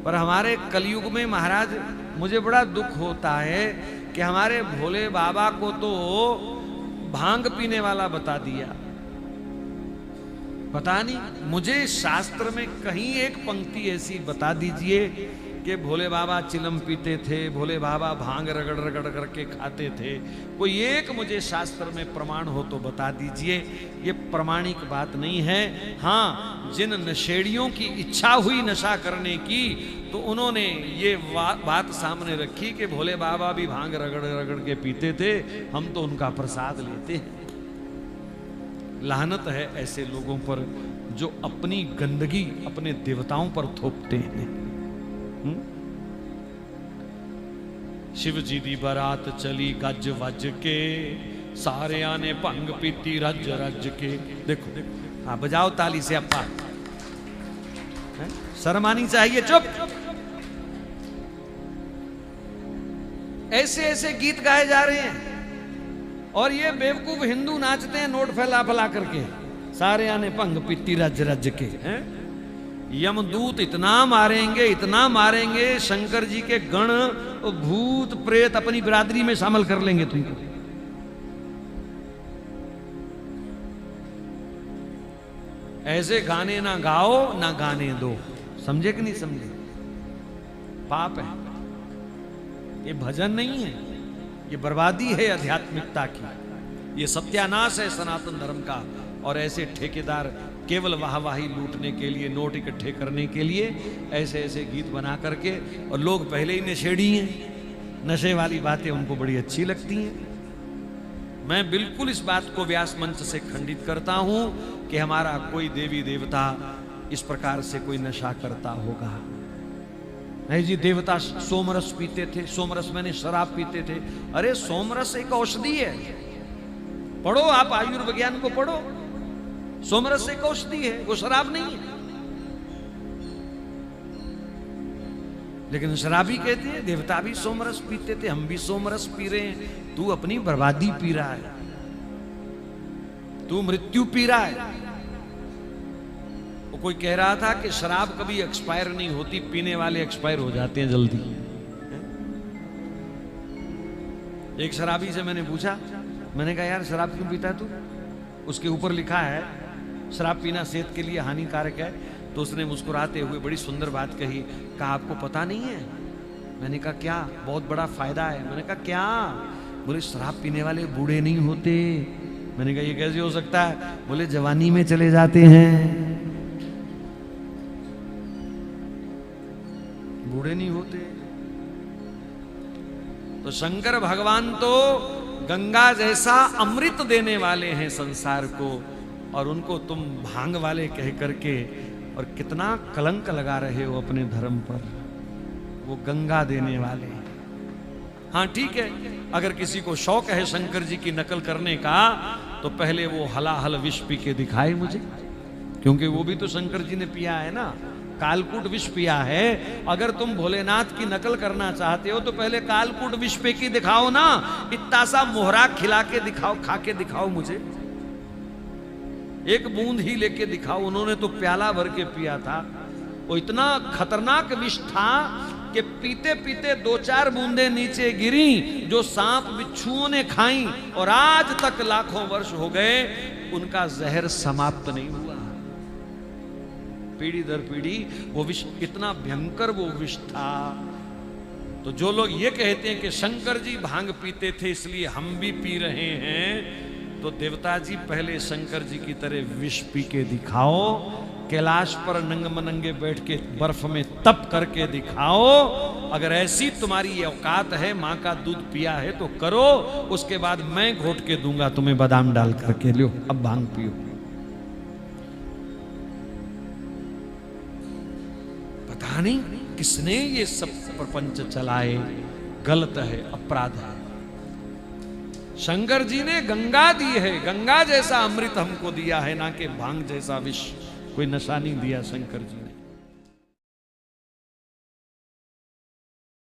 पर हमारे कलयुग में महाराज मुझे बड़ा दुख होता है कि हमारे भोले बाबा को तो भांग पीने वाला बता दिया। पता नहीं, मुझे शास्त्र में कहीं एक पंक्ति ऐसी बता दीजिए कि भोले बाबा चिलम पीते थे, भोले बाबा भांग रगड़ रगड़ करके खाते थे। कोई एक मुझे शास्त्र में प्रमाण हो तो बता दीजिए। ये प्रमाणिक बात नहीं है। हाँ, जिन नशेड़ियों की इच्छा हुई नशा करने की तो उन्होंने ये बात सामने रखी कि भोले बाबा भी भांग रगड़ रगड़ के पीते थे, हम तो उनका प्रसाद लेते हैं। लानत है ऐसे लोगों पर जो अपनी गंदगी अपने देवताओं पर थोपते हैं। शिव जी दी बारात चली गज वज के, सारे आने भंग पीती रज रज के। देखो देखो, हाँ बजाओ ताली से अप्पा, शर्म आनी चाहिए। चुप। ऐसे ऐसे गीत गाए जा रहे हैं और ये बेवकूफ हिंदू नाचते हैं नोट फैला फैला करके, सारे आने भंग पीती रज रज के। हैं यमदूत इतना मारेंगे शंकर जी के गण भूत प्रेत अपनी बिरादरी में शामिल कर लेंगे तुमको। ऐसे गाने ना गाओ ना गाने दो। समझे कि नहीं समझे? पाप है ये, भजन नहीं है, ये बर्बादी है आध्यात्मिकता की, ये सत्यानाश है सनातन धर्म का। और ऐसे ठेकेदार केवल वाहवाही लूटने के लिए, नोट इकट्ठे करने के लिए ऐसे ऐसे गीत बना करके, और लोग पहले ही नशेड़ी हैं, नशे वाली बातें उनको बड़ी अच्छी लगती हैं। मैं बिल्कुल इस बात को व्यास मंच से खंडित करता हूं कि हमारा कोई देवी देवता इस प्रकार से कोई नशा करता होगा। नहीं जी, देवता सोमरस पीते थे, सोमरस मैंने शराब पीते थे। अरे सोमरस एक औषधि है, पढ़ो आप आयुर्विज्ञान को पढ़ो, सोमरस एक औषधि है, वो शराब नहीं है। लेकिन शराबी कहते हैं देवता भी सोमरस पीते थे, हम भी सोमरस पी रहे हैं। तू अपनी बर्बादी पी रहा है, तू मृत्यु पी रहा है। वो कोई कह रहा था कि शराब कभी एक्सपायर नहीं होती, पीने वाले एक्सपायर हो जाते हैं जल्दी। एक शराबी से मैंने पूछा, मैंने कहा यार शराब क्यों पीता है तू? उसके ऊपर लिखा है शराब पीना सेहत के लिए हानिकारक है। तो उसने मुस्कुराते हुए बड़ी सुंदर बात कही, कहा आपको पता नहीं है? मैंने कहा क्या? बहुत बड़ा फायदा है। मैंने कहा क्या? बोले शराब पीने वाले बूढ़े नहीं होते। मैंने कहा ये कैसे हो सकता है? बोले जवानी में चले जाते हैं, बूढ़े नहीं होते। तो शंकर भगवान तो गंगा जैसा अमृत देने वाले हैं संसार को, और उनको तुम भांग वाले कह करके, और कितना कलंक लगा रहे हो अपने धर्म पर। वो गंगा देने वाले। हाँ ठीक है, अगर किसी को शौक है शंकर जी की नकल करने का तो पहले वो हलाहल विष पी के दिखाए मुझे, क्योंकि वो भी तो शंकर जी ने पिया है ना, कालकूट विष पिया है। अगर तुम भोलेनाथ की नकल करना चाहते हो तो पहले कालकूट विष पे की दिखाओ ना, इतना सा मोहरा खिला के दिखाओ, खा के दिखाओ मुझे, एक बूंद ही लेके दिखाओ। उन्होंने तो प्याला भर के पिया था। वो इतना खतरनाक विष था कि पीते पीते 2-4 बूंदें नीचे गिरी जो सांप बिच्छुओं ने खाई, और आज तक लाखों वर्ष हो गए उनका जहर समाप्त नहीं हुआ। पीढ़ी दर पीढ़ी वो विष, इतना भयंकर वो विष था। तो जो लोग ये कहते हैं कि शंकर जी भांग पीते थे इसलिए हम भी पी रहे हैं, तो देवता जी पहले शंकर जी की तरह विष पी के दिखाओ, कैलाश पर नंगे बैठ के बर्फ में तप करके दिखाओ। अगर ऐसी तुम्हारी औकात है, माँ का दूध पिया है तो करो, उसके बाद मैं घोट के दूंगा तुम्हें बादाम डाल करके, लो अब भांग पियो। पता नहीं किसने ये सब प्रपंच चलाए, गलत है, अपराध है। शंकर जी ने गंगा दी है, गंगा जैसा अमृत हमको दिया है, ना कि भांग जैसा विष। कोई नशा नहीं दिया शंकर जी।